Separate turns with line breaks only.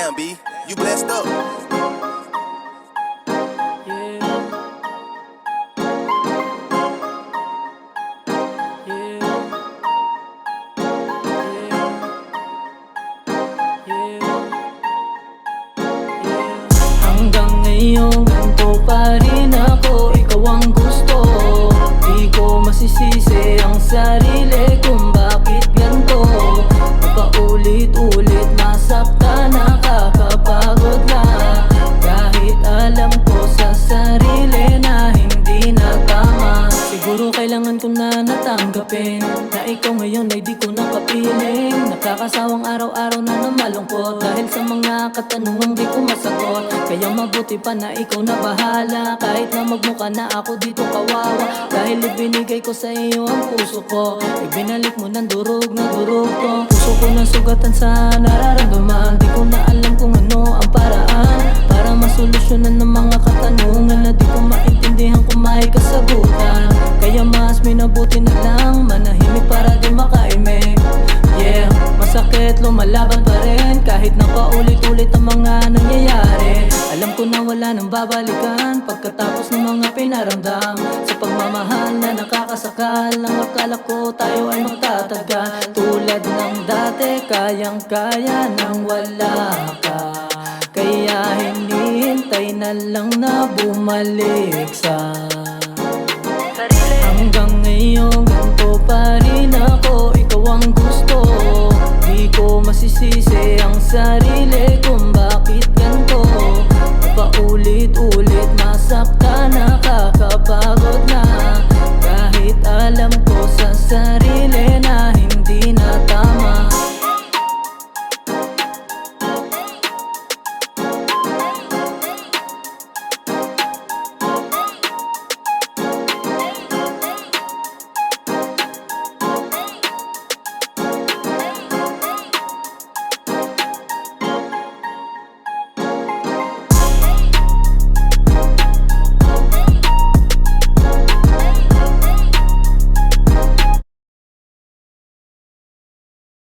Damn, B, you blessed up.
Hanggang ngayon ganito pa rin ako, ikaw ang gusto. Di ko masisisi ang sarili kung bakit ganito. Paulit-ulit nasaktan, nakakapagod na. Kahit alam ko sa sarili na hindi na tama. Siguro kailangan ko na natanggapin na ikaw ngayon ay di ko nakapiling. Nakakasawang araw-araw na namalungkot dahil sa mga katanungang di ko masagot. Kaya mabuti pa na ikaw na bahala, kahit na magmukha na ako dito kawawa. Dahil ibinigay ko sa iyo ang puso ko, ibinalik mo ng durog na durog ko. Puso ko na sugatan sa nararamdaman, di ko na alam kung ano ang paraan para masolusyonan ng mga katanungan na di ko maintindihan kung may kasagutan. Kaya mas minabuti na lang manahimik para di makaimik. Yeah, masakit lumalaban pa rin kahit na paulit-ulit ang mga nangyayari. Alam ko na wala nang babalikan pagkatapos ng mga pinaramdam. Sa pagmamahal na nakakasakal, ang akala ko tayo ay magtatagal. Tulad ng dati, kayang-kaya nang wala ka. Kaya hinihintay na lang na bumalik sa sarili. Hanggang ngayon ganito pa rin ako, ikaw ang gusto. Di ko masisisi ang sarili